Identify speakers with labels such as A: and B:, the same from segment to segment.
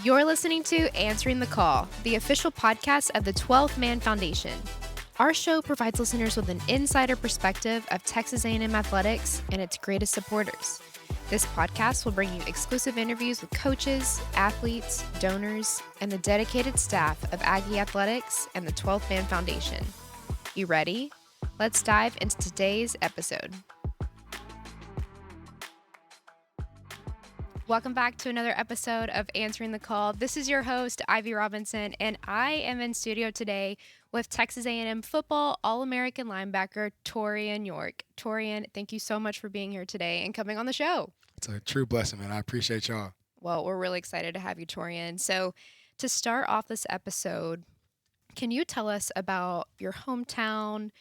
A: You're listening to Answering the Call, the official podcast of the 12th Man Foundation. Our show provides listeners with an insider perspective of Texas A&M athletics and its greatest supporters. This podcast will bring you exclusive interviews with coaches, athletes, donors, and the dedicated staff of Aggie Athletics and the 12th Man Foundation. You ready? Let's dive into today's episode. Welcome back to another episode of Answering the Call. This is your host, Ivy Robinson, and I am in studio today with Texas A&M football All-American linebacker Taurean York. Taurean, thank you so much for being here today and coming on the show.
B: It's a true blessing, man. I appreciate y'all.
A: Well, we're really excited to have you, Taurean. So to start off this episode, can you tell us about your hometown,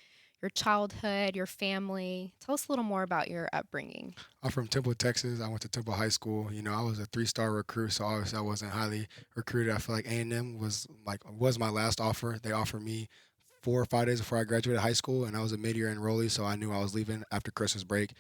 A: your childhood, your family? Tell us a little more about your upbringing.
B: I'm from Temple, Texas. I went to Temple High School. You know, I was a 3-star recruit, so obviously I wasn't highly recruited. I feel like A&M was my last offer. They offered me 4 or 5 days before I graduated high school, and I was a mid-year enrollee, so I knew I was leaving after Christmas break.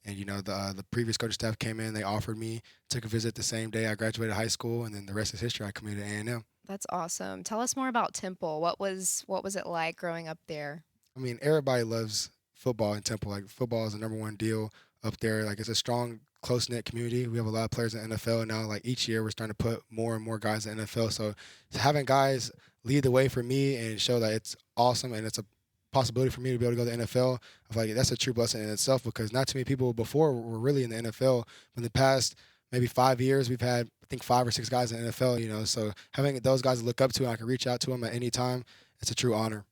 B: And, you know, the previous coaching staff came in, they offered me, took a visit the same day I graduated high school, and then the rest is history. I committed to A&M.
A: That's awesome. Tell us more about Temple. What was it like growing up there?
B: I mean, everybody loves football in Temple. Like, football is the number one deal up there. Like, it's a strong, close-knit community. We have a lot of players in the NFL now. Like, each year we're starting to put more and more guys in the NFL. So having guys lead the way for me and show that it's awesome and it's a possibility for me to be able to go to the NFL, I feel like that's a true blessing in itself, because not too many people before were really in the NFL. In the past maybe 5 years, we've had, I think, 5 or 6 guys in the NFL, you know. So having those guys to look up to and I can reach out to them at any time, it's a true honor.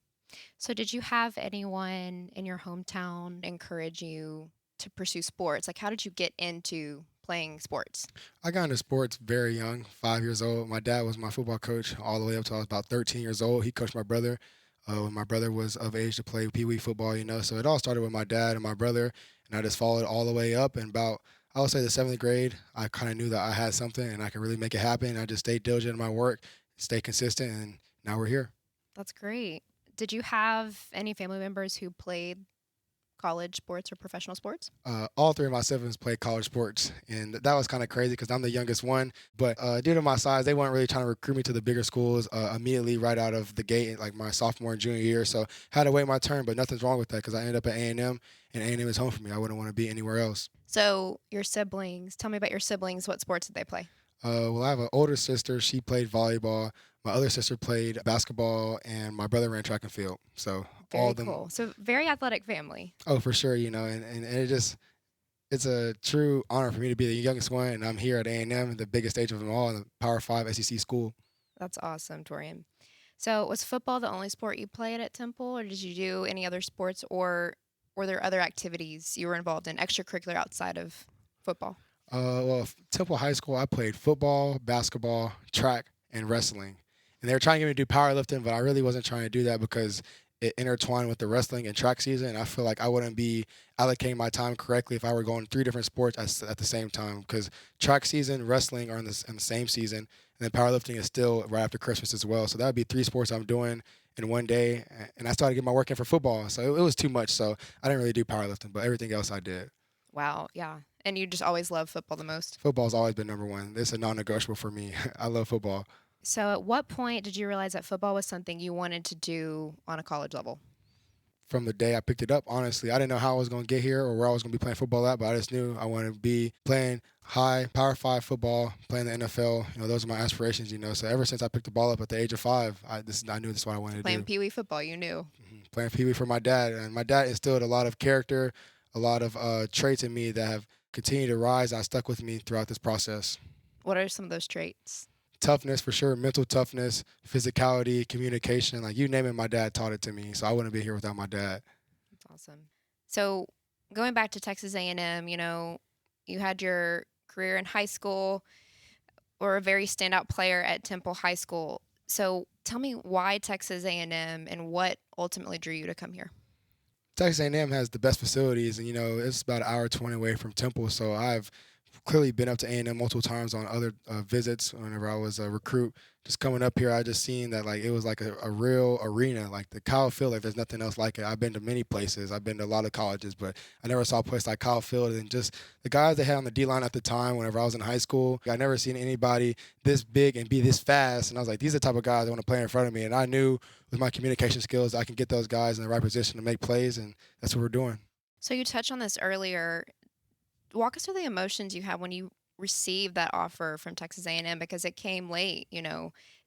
A: So did you have anyone in your hometown encourage you to pursue sports? Like, how did you get into playing sports?
B: I got into sports very young, 5 years old. My dad was my football coach all the way up till I was about 13 years old. He coached my brother when my brother was of age to play Pee Wee football, you know. So it all started with my dad and my brother, and I just followed all the way up. And about, I would say, the 7th grade, I kind of knew that I had something and I could really make it happen. I just stayed diligent in my work, stayed consistent, and now we're here.
A: That's great. Did you have any family members who played college sports or professional sports?
B: All 3 of my siblings played college sports, and that was kind of crazy because I'm the youngest one. But due to my size, they weren't really trying to recruit me to the bigger schools immediately right out of the gate, like my sophomore and junior year. So had to wait my turn, but nothing's wrong with that because I ended up at A&M, and A&M is home for me. I wouldn't want to be anywhere else.
A: So your siblings, tell me about your siblings. What sports did they play?
B: Well, I have an older sister. She played volleyball. My other sister played basketball, and my brother ran track and field. So
A: Very
B: all of them.
A: cool. So very athletic family.
B: Oh, for sure, you know, and it's a true honor for me to be the youngest one, and I'm here at A&M, the biggest stage of them all, in the Power 5 SEC school.
A: That's awesome, Taurean. So was football the only sport you played at Temple, or did you do any other sports, or were there other activities you were involved in, extracurricular outside of football?
B: Well, Temple High School, I played football, basketball, track, and wrestling. And they were trying to get me to do powerlifting, but I really wasn't trying to do that because it intertwined with the wrestling and track season. And I feel like I wouldn't be allocating my time correctly if I were going 3 different sports at the same time, because track season, wrestling are in the same season, and then powerlifting is still right after Christmas as well. So that would be 3 sports I'm doing in one day. And I started getting my work in for football, so it was too much. So I didn't really do powerlifting, but everything else I did.
A: Wow, yeah. And you just always love football the most?
B: Football's always been number one. It's a non-negotiable for me. I love football.
A: So at what point did you realize that football was something you wanted to do on a college level?
B: From the day I picked it up, honestly. I didn't know how I was going to get here or where I was going to be playing football at, but I just knew I wanted to be playing high, Power 5 football, playing the NFL. You know, those are my aspirations, you know. So ever since I picked the ball up at the age of 5, I knew this is what I wanted to do.
A: Playing Pee Wee football, you knew.
B: Playing Pee Wee for my dad. And my dad instilled a lot of character, a lot of traits in me that have continued to rise and stuck with me throughout this process.
A: What are some of those traits?
B: Toughness, for sure. Mental toughness, physicality, communication. Like, you name it, my dad taught it to me. So I wouldn't be here without my dad.
A: That's awesome. So going back to Texas A&M, you know, you had your career in high school, or a very standout player at Temple High School. So tell me why Texas A&M and what ultimately drew you to come here.
B: Texas A&M has the best facilities, and, you know, it's about an hour 20 away from Temple. So I have clearly been up to A&M multiple times on other visits whenever I was a recruit. Just coming up here, I just seen that like it was like a real arena, like the Kyle Field. Like there's nothing else like it. I've been to many places. I've been to a lot of colleges, but I never saw a place like Kyle Field. And just the guys they had on the D line at the time, whenever I was in high school, I never seen anybody this big and be this fast. And I was like, these are the type of guys that want to play in front of me. And I knew with my communication skills, I can get those guys in the right position to make plays, and that's what we're doing.
A: So you touched on this earlier. Walk us through the emotions you had when you received that offer from Texas A&M, because it came late,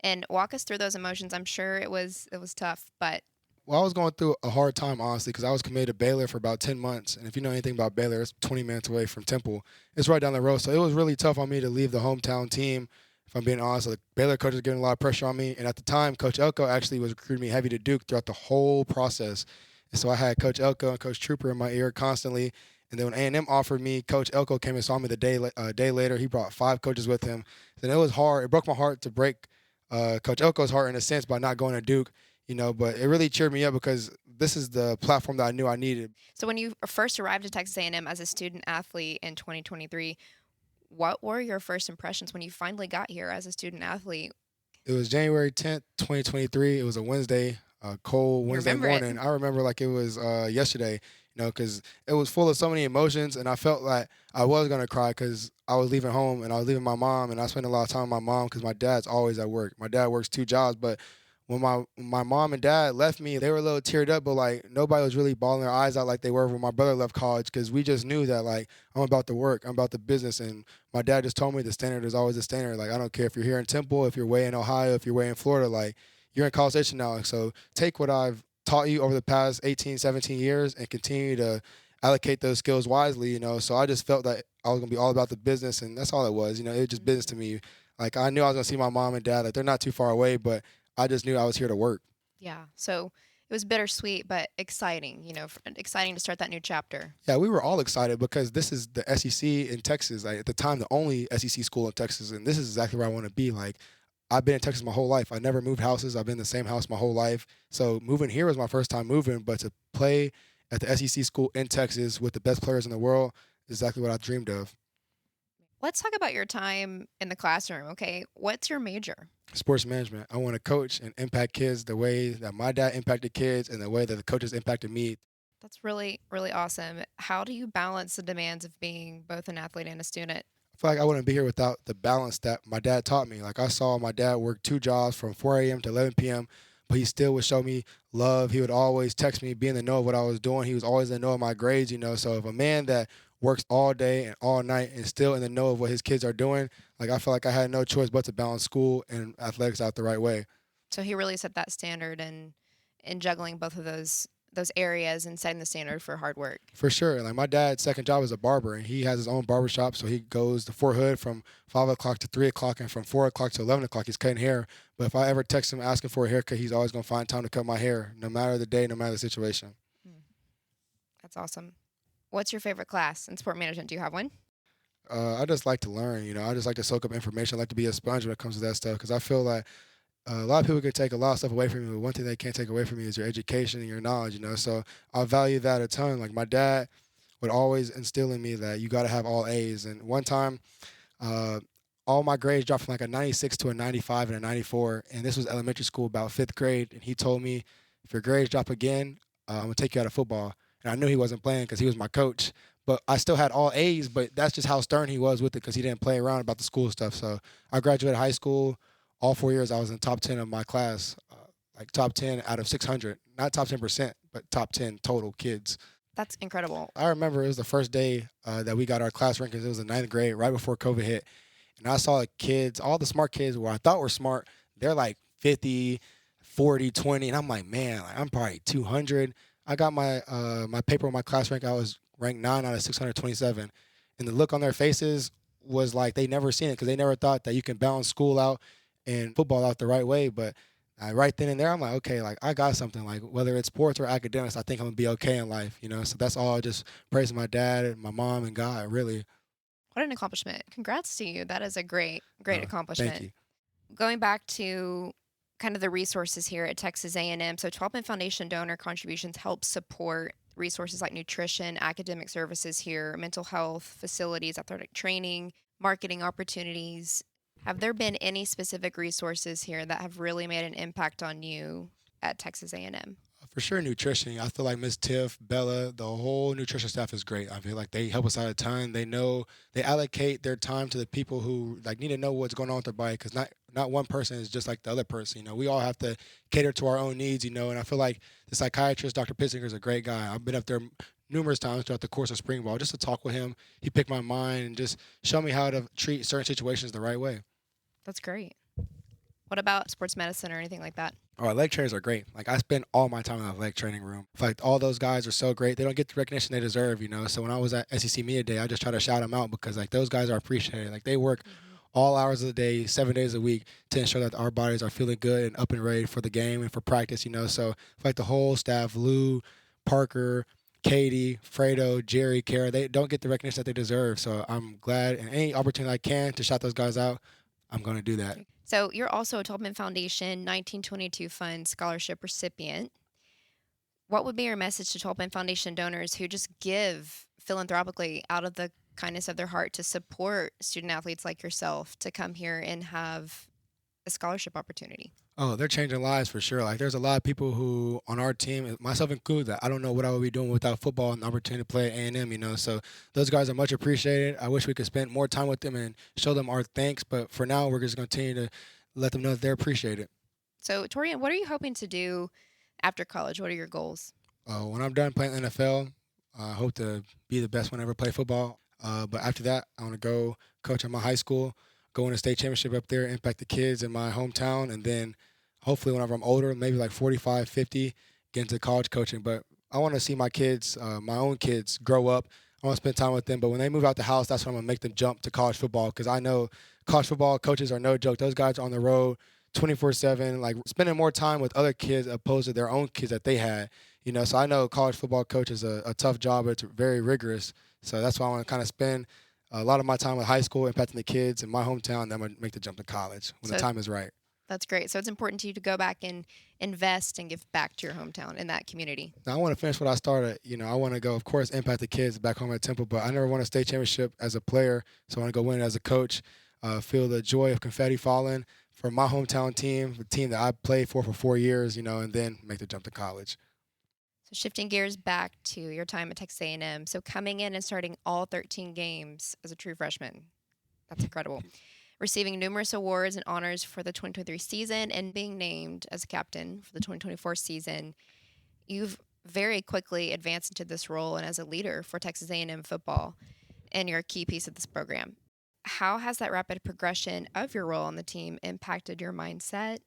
A: and walk us through those emotions. I'm sure it was tough, but
B: Well, I was going through a hard time, honestly, because I was committed to Baylor for about 10 months. And if you know anything about Baylor, it's 20 minutes away from Temple. It's right down the road. So it was really tough on me to leave the hometown team, if I'm being honest. The Baylor coach was getting a lot of pressure on me. And at the time, Coach Elko actually was recruiting me heavy to Duke throughout the whole process. And so I had Coach Elko and Coach Trooper in my ear constantly. And then when A&M offered me, Coach Elko came and saw me the day later. He brought 5 coaches with him. Then it was hard. It broke my heart to break Coach Elko's heart in a sense by not going to Duke. But it really cheered me up because this is the platform that I knew I needed.
A: So when you first arrived at Texas A&M as a student athlete in 2023, what were your first impressions when you finally got here as a student athlete?
B: It was January 10th, 2023. It was a Wednesday, cold Wednesday morning. I remember like it was yesterday, because it was full of so many emotions, and I felt like I was going to cry because I was leaving home and I was leaving my mom, and I spent a lot of time with my mom because my dad's always at work. My dad works 2 jobs, but when my mom and dad left me, they were a little teared up, but like nobody was really bawling their eyes out like they were when my brother left college, because we just knew that like I'm about the work, I'm about the business, and my dad just told me the standard is always the standard. Like I don't care if you're here in Temple, if you're way in Ohio, if you're way in Florida, like you're in College Station now. So take what I've taught you over the past 18, 17 years and continue to allocate those skills wisely. So I just felt that I was gonna be all about the business, and that's all it was. It was just business to me. Like I knew I was gonna see my mom and dad. Like they're not too far away, but I just knew I was here to work.
A: Yeah. So it was bittersweet, but exciting, exciting to start that new chapter.
B: Yeah, we were all excited because this is the SEC in Texas. Like, at the time, the only SEC school in Texas, and this is exactly where I want to be. Like, I've been in Texas my whole life. I never moved houses. I've been in the same house my whole life. So moving here was my first time moving, but to play at the SEC school in Texas with the best players in the world is exactly what I dreamed of.
A: Let's talk about your time in the classroom, okay? What's your major?
B: Sports management. I want to coach and impact kids the way that my dad impacted kids and the way that the coaches impacted me.
A: That's really, really awesome. How do you balance the demands of being both an athlete and a student?
B: I feel like I wouldn't be here without the balance that my dad taught me. Like I saw my dad work 2 jobs from 4 a.m. to 11 p.m., but he still would show me love. He would always text me, be in the know of what I was doing. He was always in the know of my grades. So if a man that works all day and all night and still in the know of what his kids are doing, like I feel like I had no choice but to balance school and athletics out the right way.
A: So he really set that standard in juggling both of those areas and setting the standard for hard work.
B: For sure. Like my dad's second job is a barber, and he has his own barber shop. So he goes to Fort Hood from 5 o'clock to 3 o'clock, and from 4 o'clock to 11 o'clock, he's cutting hair. But if I ever text him asking for a haircut, he's always going to find time to cut my hair, no matter the day, no matter the situation.
A: That's awesome. What's your favorite class in sport management? Do you have one?
B: I just like to learn. I just like to soak up information. I like to be a sponge when it comes to that stuff, because I feel like a lot of people can take a lot of stuff away from you, but one thing they can't take away from you is your education and your knowledge. So I value that a ton. Like my dad would always instill in me that you got to have all A's. And one time, all my grades dropped from like a 96 to a 95 and a 94. And this was elementary school, about 5th grade. And he told me, if your grades drop again, I'm going to take you out of football. And I knew he wasn't playing because he was my coach. But I still had all A's, but that's just how stern he was with it, because he didn't play around about the school stuff. So I graduated high school. All 4 years, I was in top 10 of my class, like top 10 out of 600. Not top 10%, but top 10 total kids.
A: That's incredible.
B: I remember it was the first day that we got our class rankings. It was the 9th grade, right before COVID hit. And I saw the kids, all the smart kids who I thought were smart, they're like 50, 40, 20. And I'm like, man, I'm probably 200. I got my my paper with my class rank. I was ranked 9 out of 627. And the look on their faces was like they never seen it, because they never thought that you can balance school out and football out the right way. But right then and there, I'm like, okay, like I got something. Like whether it's sports or academics, I think I'm gonna be okay in life. So that's all. Just praising my dad and my mom and God, really.
A: What an accomplishment. Congrats to you. That is a great accomplishment.
B: Thank you.
A: Going back to kind of the resources here at Texas A&M. So 12 Man Foundation donor contributions help support resources like nutrition, academic services here, mental health, facilities, athletic training, marketing opportunities. Have there been any specific resources here that have really made an impact on you at Texas A&M?
B: For sure, nutrition. I feel like Miss Tiff, Bella, the whole nutrition staff is great. I feel like they help us out a ton. They allocate their time to the people who like need to know what's going on with their body, because not one person is just like the other person. We all have to cater to our own needs. And I feel like the psychiatrist, Dr. Pitzinger, is a great guy. I've been up there numerous times throughout the course of spring ball just to talk with him. He picked my mind and just show me how to treat certain situations the right way.
A: That's great. What about sports medicine or anything like that?
B: Oh, leg trainers are great. Like, I spend all my time in the leg training room. I feel like all those guys are so great. They don't get the recognition they deserve. So when I was at SEC Media Day, I just try to shout them out because, like, those guys are appreciated. Like, they work all hours of the day, 7 days a week to ensure that our bodies are feeling good and up and ready for the game and for practice. So I feel like the whole staff, Lou, Parker, Katie, Fredo, Jerry, Kara, they don't get the recognition that they deserve. So I'm glad, and any opportunity I can to shout those guys out, I'm going to do that.
A: So you're also a Tubman Foundation 1922 Fund Scholarship recipient. What would be your message to Tubman Foundation donors who just give philanthropically out of the kindness of their heart to support student athletes like yourself to come here and have a scholarship opportunity?
B: Oh, they're changing lives for sure. Like, there's a lot of people who, on our team, myself included, that I don't know what I would be doing without football and the opportunity to play at A&M. So those guys are much appreciated. I wish we could spend more time with them and show them our thanks. But for now, we're just going to continue to let them know that they're appreciated.
A: So, Taurean, what are you hoping to do after college? What are your goals?
B: When I'm done playing NFL, I hope to be the best one to ever play football. But after that, I want to go coach at my high school, go win a state championship up there, impact the kids in my hometown, and then hopefully whenever I'm older, maybe like 45, 50, get into college coaching. But I want to see my kids, my own kids, grow up. I want to spend time with them. But when they move out the house, that's when I'm going to make them jump to college football, because I know college football coaches are no joke. Those guys are on the road 24/7, like spending more time with other kids opposed to their own kids that they had. So I know college football coach is a tough job, but it's very rigorous. So that's why I want to kind of spend a lot of my time with high school, impacting the kids in my hometown, and then I'm going to make the jump to college when the time is right.
A: That's great. So it's important to you to go back and invest and give back to your hometown and that community.
B: Now, I want to finish what I started. I want to go, of course, impact the kids back home at Temple, but I never won a state championship as a player, so I want to go win it as a coach, feel the joy of confetti falling for my hometown team, the team that I played for 4 years, and then make the jump to college.
A: So shifting gears back to your time at Texas A&M, so coming in and starting all 13 games as a true freshman, that's incredible. Receiving numerous awards and honors for the 2023 season and being named as a captain for the 2024 season, you've very quickly advanced into this role and as a leader for Texas A&M football, and you're a key piece of this program. How has that rapid progression of your role on the team impacted your mindset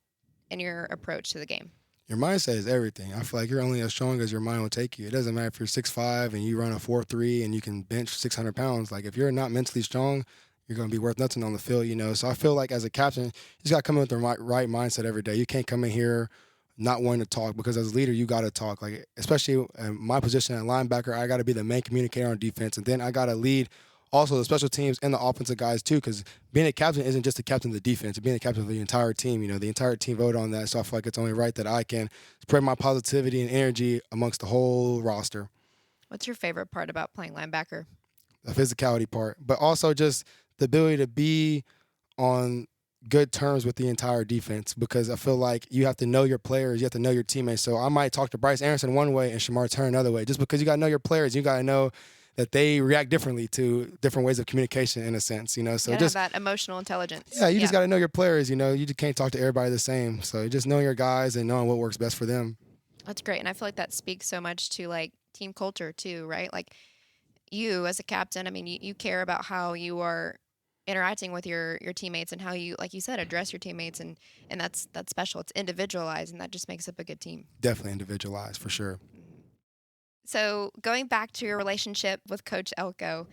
A: and your approach to the game?
B: Your mindset is everything. I feel like you're only as strong as your mind will take you. It doesn't matter if you're 6'5" and you run a 4.3 and you can bench 600 pounds. Like, if you're not mentally strong, you're going to be worth nothing on the field, So I feel like as a captain, you just got to come in with the right mindset every day. You can't come in here not wanting to talk, because as a leader, you got to talk. Like, especially in my position at linebacker, I got to be the main communicator on defense, and then I got to lead also the special teams and the offensive guys too, because being a captain isn't just the captain of the defense. Being the captain of the entire team, the entire team voted on that, so I feel like it's only right that I can spread my positivity and energy amongst the whole roster.
A: What's your favorite part about playing linebacker?
B: The physicality part, but also just the ability to be on good terms with the entire defense, because I feel like you have to know your players, you have to know your teammates. So I might talk to Bryce Aronson one way and Shamar Turner another way, just because you got to know your players. You got to know that they react differently to different ways of communication, in a sense, So
A: just have that emotional intelligence.
B: Yeah, you just got to know your players. You just can't talk to everybody the same. So just know your guys and knowing what works best for them.
A: That's great, and I feel like that speaks so much to like team culture too, right? Like, you as a captain, I mean, you care about how you are interacting with your teammates and how you, like you said, address your teammates, and that's special. It's individualized, and that just makes up a good team.
B: Definitely individualized, for sure.
A: So going back to your relationship with Coach Elko,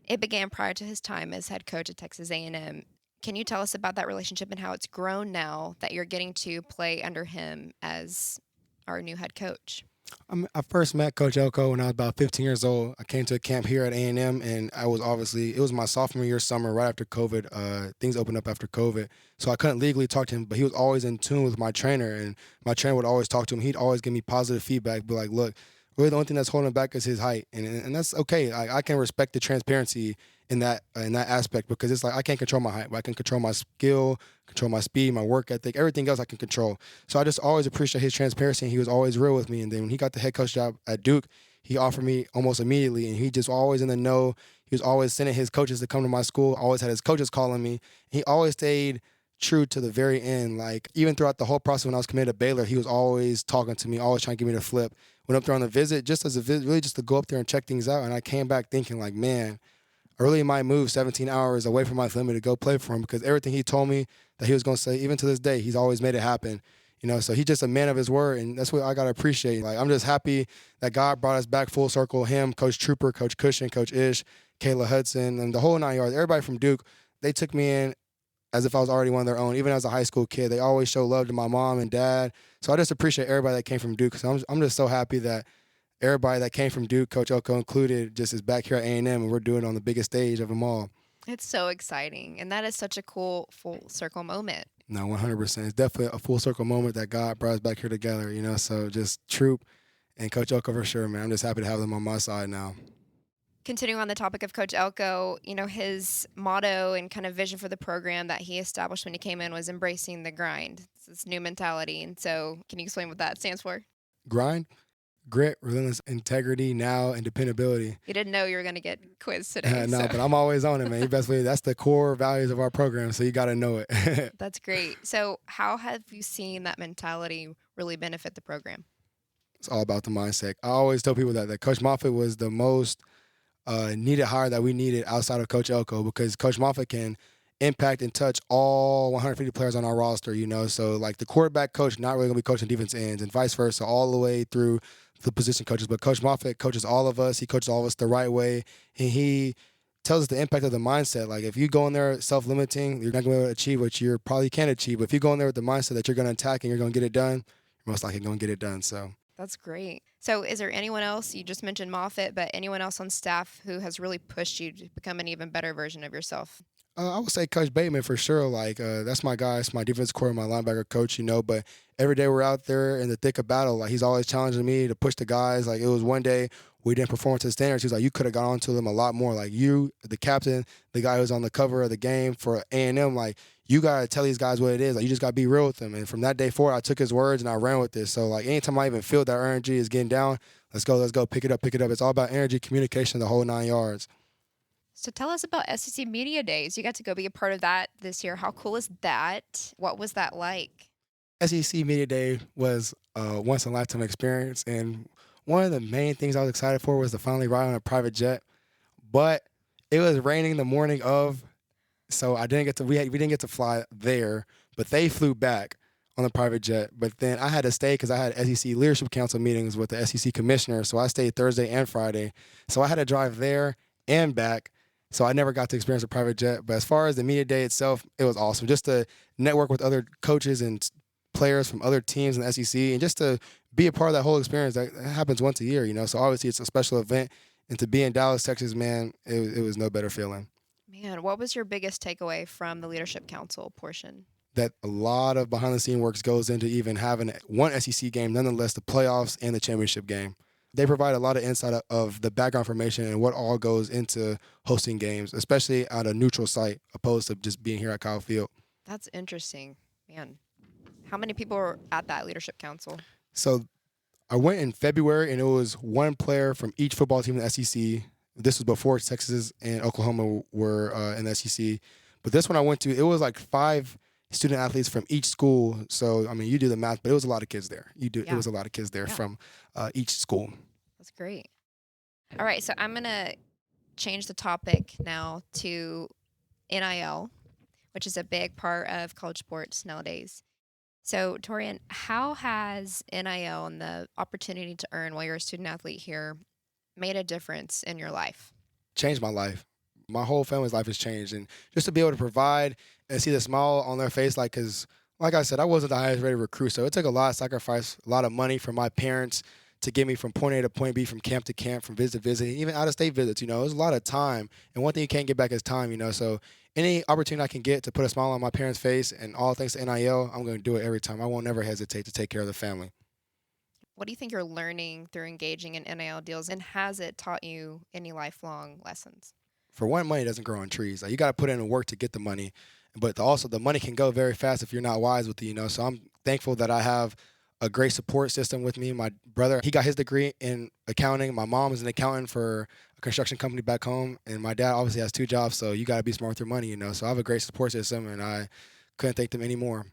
A: it began prior to his time as head coach at Texas A&M. Can you tell us about that relationship and how it's grown now that you're getting to play under him as our new head coach?
B: I first met Coach Elko when I was about 15 years old. I came to a camp here at A&M, and it was my sophomore year summer, right after COVID. Things opened up after COVID, so I couldn't legally talk to him, but he was always in tune with my trainer, and my trainer would always talk to him. He'd always give me positive feedback, be like, look, really the only thing that's holding him back is his height, and that's okay. I can respect the transparency in that aspect, because it's like I can't control my height, but I can control my skill, control my speed, my work ethic, everything else I can control. So I just always appreciate his transparency, and he was always real with me. And then when he got the head coach job at Duke, he offered me almost immediately, and he just always in the know. He was always sending his coaches to come to my school, always had his coaches calling me. He always stayed true to the very end. Like, even throughout the whole process when I was committed to Baylor, he was always talking to me, always trying to get me to flip. Went up there on the visit, just as a visit, really just to go up there and check things out. And I came back thinking like, man, I really might move 17 hours away from my family to go play for him, because everything he told me that he was going to say, even to this day, he's always made it happen. So he's just a man of his word, and that's what I got to appreciate. Like, I'm just happy that God brought us back full circle. Him, Coach Trooper, Coach Cushion, Coach Ish, Kayla Hudson, and the whole 9 yards. Everybody from Duke, they took me in as if I was already one of their own. Even as a high school kid, they always show love to my mom and dad. So I just appreciate everybody that came from Duke. So I'm just so happy that everybody that came from Duke, Coach Elko included, just is back here at A&M, and we're doing it on the biggest stage of them all.
A: It's so exciting, and that is such a cool full circle moment.
B: No, 100%. It's definitely a full circle moment that God brought us back here together, So just Troop and Coach Elko for sure, man. I'm just happy to have them on my side now.
A: Continuing on the topic of Coach Elko, his motto and kind of vision for the program that he established when he came in was embracing the grind. It's this new mentality. And so can you explain what that stands for?
B: Grind, grit, relentless integrity, now, and dependability.
A: You didn't know you were going to get quizzed today.
B: No, but I'm always on it, man. That's the core values of our program, so you got to know it.
A: That's great. So how have you seen that mentality really benefit the program?
B: It's all about the mindset. I always tell people that Coach Moffitt was the most needed hire that we needed outside of Coach Elko, because Coach Moffitt can impact and touch all 150 players on our roster, So, like, the quarterback coach not really going to be coaching defense ends, and vice versa, all the way through the position coaches. But Coach Moffitt coaches all of us. He coaches all of us the right way, and he tells us the impact of the mindset. Like, if you go in there self-limiting, you're not going to be able to achieve what you probably can achieve. But if you go in there with the mindset that you're going to attack and you're going to get it done, you're most likely going to get it done. So
A: that's great. So is there anyone else, you just mentioned Moffitt, but anyone else on staff who has really pushed you to become an even better version of yourself?
B: I would say Coach Bateman for sure. Like, that's my guy. It's my defensive coordinator, my linebacker coach, But every day we're out there in the thick of battle. Like, he's always challenging me to push the guys. Like, it was one day we didn't perform to the standards. He was like, you could have got on to them a lot more. Like, you, the captain, the guy who's on the cover of the game for A&M, like, you got to tell these guys what it is. Like, you just got to be real with them. And from that day forward, I took his words and I ran with this. So, like, anytime I even feel that our energy is getting down, let's go, pick it up. It's all about energy, communication, the whole 9 yards.
A: So tell us about SEC Media Days. You got to go be a part of that this year. How cool is that? What was that like?
B: SEC Media Day was a once-in-a-lifetime experience, and one of the main things I was excited for was to finally ride on a private jet. But it was raining the morning of, so we didn't get to fly there, but they flew back on the private jet. But then I had to stay because I had SEC Leadership Council meetings with the SEC commissioner, so I stayed Thursday and Friday. So I had to drive there and back. So I never got to experience a private jet. But as far as the media day itself, it was awesome. Just to network with other coaches and players from other teams in the SEC, and just to be a part of that whole experience. That happens once a year, So obviously it's a special event. And to be in Dallas, Texas, man, it was no better feeling.
A: Man, what was your biggest takeaway from the Leadership Council portion?
B: That a lot of behind-the-scenes work goes into even having one SEC game, nonetheless, the playoffs and the championship game. They provide a lot of insight of the background information and what all goes into hosting games, especially at a neutral site, opposed to just being here at Kyle Field.
A: That's interesting. Man, how many people were at that Leadership Council?
B: So I went in February, and it was one player from each football team in the SEC. This was before Texas and Oklahoma were in the SEC. But this one I went to, it was like 5 student athletes from each school. So, I mean, you do the math, but it was a lot of kids there. It was a lot of kids there from each school.
A: That's great. All right, so I'm going to change the topic now to NIL, which is a big part of college sports nowadays. So, Taurean, how has NIL and the opportunity to earn while you're a student athlete here made a difference in your life?
B: Changed my life. My whole family's life has changed. And just to be able to provide and see the smile on their face, because, like I said, I wasn't the highest rated recruit. So it took a lot of sacrifice, a lot of money from my parents to get me from point A to point B, from camp to camp, from visit to visit, even out-of-state visits. It was a lot of time. And one thing you can't get back is time, So any opportunity I can get to put a smile on my parents' face, and all thanks to NIL, I'm going to do it every time. I won't never hesitate to take care of the family.
A: What do you think you're learning through engaging in NIL deals, and has it taught you any lifelong lessons?
B: For one, money doesn't grow on trees. Like, you got to put in the work to get the money, but also the money can go very fast if you're not wise with it. So I'm thankful that I have a great support system with me. My brother, he got his degree in accounting. My mom is an accountant for a construction company back home, and my dad obviously has 2 jobs. So you got to be smart with your money. So I have a great support system, and I couldn't thank them anymore.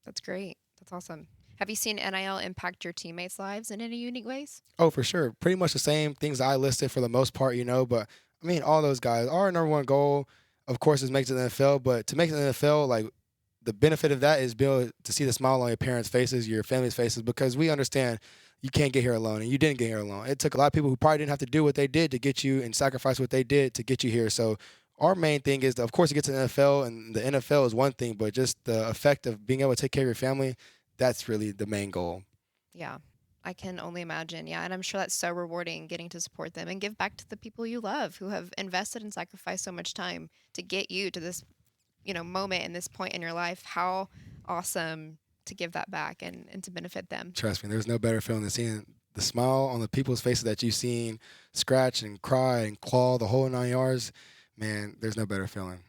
A: That's great. That's awesome. Have you seen NIL impact your teammates' lives in any unique ways?
B: Oh, for sure. Pretty much the same things I listed for the most part, but I mean, all those guys, our number one goal, of course, is make it to the NFL. But to make it to the NFL, like, the benefit of that is be able to see the smile on your parents' faces, your family's faces, because we understand you can't get here alone, and you didn't get here alone. It took a lot of people who probably didn't have to do what they did to get you and sacrifice what they did to get you here. So our main thing is, of course, to get to the NFL, and the NFL is one thing, but just the effect of being able to take care of your family, that's really the main goal.
A: Yeah, I can only imagine. Yeah, and I'm sure that's so rewarding getting to support them and give back to the people you love who have invested and sacrificed so much time to get you to this, moment and this point in your life. How awesome to give that back and to benefit them.
B: Trust me, there's no better feeling than seeing the smile on the people's faces that you've seen scratch and cry and claw the whole 9 yards. Man, there's no better feeling.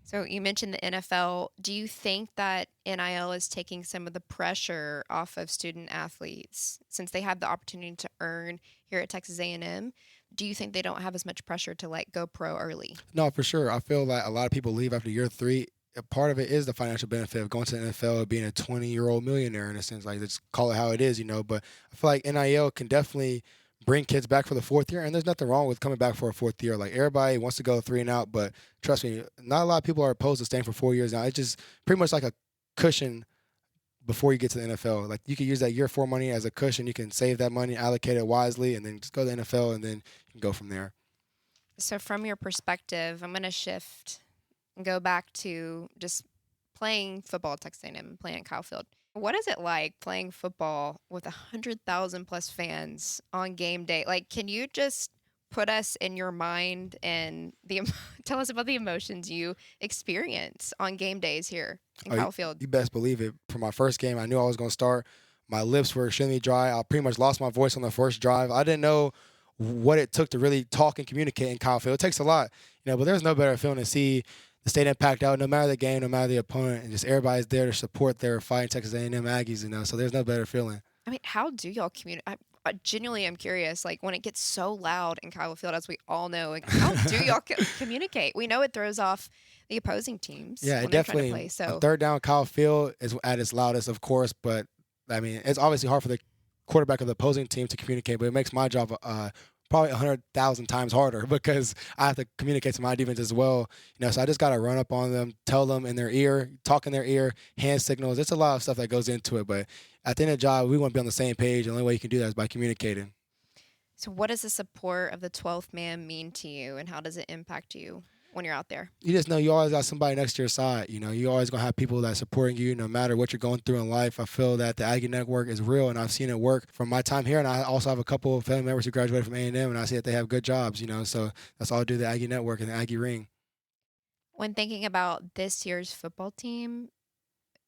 A: So you mentioned the NFL. Do you think that NIL is taking some of the pressure off of student athletes since they have the opportunity to earn here at Texas A&M? Do you think they don't have as much pressure to go pro early?
B: No, for sure. I feel like a lot of people leave after year 3. A part of it is the financial benefit of going to the NFL, being a 20-year-old millionaire in a sense. Like, let's call it how it is, But I feel like NIL can definitely bring kids back for the 4th year, and there's nothing wrong with coming back for a 4th year. Like, everybody wants to go 3 and out, but trust me, not a lot of people are opposed to staying for 4 years now. It's just pretty much like a cushion before you get to the NFL. Like, you can use that year 4 money as a cushion. You can save that money, allocate it wisely, and then just go to the NFL, and then you can go from there.
A: So from your perspective, I'm going to shift and go back to just playing football at Texas A&M, playing at Kyle Field. What is it like playing football with 100,000 plus fans on game day? Like, can you just put us in your mind and tell us about the emotions you experience on game days here in Kyle Field?
B: You best believe it. For my first game, I knew I was going to start. My lips were extremely dry. I pretty much lost my voice on the first drive. I didn't know what it took to really talk and communicate in Kyle Field. It takes a lot, but there's no better feeling to see the stadium packed out, no matter the game, no matter the opponent, and just everybody's there to support their fighting Texas A&M Aggies, so there's no better feeling.
A: I mean, how do y'all communicate? I genuinely am curious, when it gets so loud in Kyle Field, as we all know, how do y'all communicate? We know it throws off the opposing teams.
B: Yeah, it definitely. Play, so. A 3rd down, Kyle Field is at its loudest, of course, but, I mean, it's obviously hard for the quarterback of the opposing team to communicate, but it makes my job probably 100,000 times harder because I have to communicate to my defense as well. So I just got to run up on them, tell them in their ear, talk in their ear, hand signals. It's a lot of stuff that goes into it. But at the end of the job, we want to be on the same page. The only way you can do that is by communicating.
A: So what does the support of the 12th man mean to you, and how does it impact you when you're out there?
B: You just know you always got somebody next to your side. You always going to have people that are supporting you no matter what you're going through in life. I feel that the Aggie Network is real, and I've seen it work from my time here. And I also have a couple of family members who graduated from A&M, and I see that they have good jobs, So that's all I do, the Aggie Network and the Aggie Ring.
A: When thinking about this year's football team,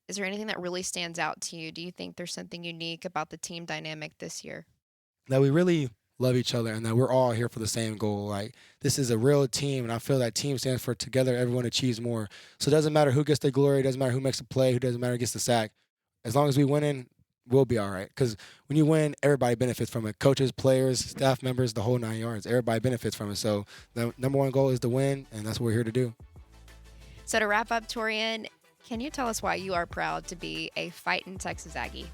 A: is there anything that really stands out to you? Do you think there's something unique about the team dynamic this year?
B: That we really love each other and that we're all here for the same goal. Like, this is a real team, and I feel that team stands for together everyone achieves more. So it doesn't matter who gets the glory, it doesn't matter who makes the play, who doesn't matter who gets the sack. As long as we win, we'll be all right. Because when you win, everybody benefits from it. Coaches, players, staff members, the whole 9 yards. Everybody benefits from it. So the number one goal is to win, and that's what we're here to do.
A: So to wrap up, Taurean, can you tell us why you are proud to be a fighting Texas Aggie?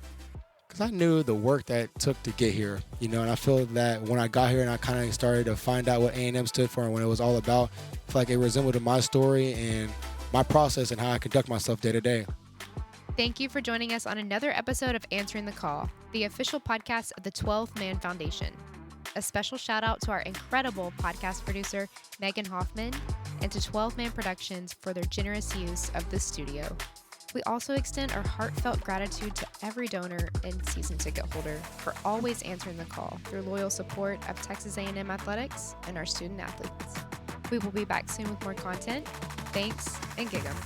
B: Because I knew the work that it took to get here, and I feel that when I got here and I kind of started to find out what A&M stood for and what it was all about, I feel like it resembled my story and my process and how I conduct myself day to day.
A: Thank you for joining us on another episode of Answering the Call, the official podcast of the 12 Man Foundation. A special shout out to our incredible podcast producer, Megan Hoffman, and to 12 Man Productions for their generous use of the studio. We also extend our heartfelt gratitude to every donor and season ticket holder for always answering the call through loyal support of Texas A&M Athletics and our student athletes. We will be back soon with more content. Thanks, and gig 'em.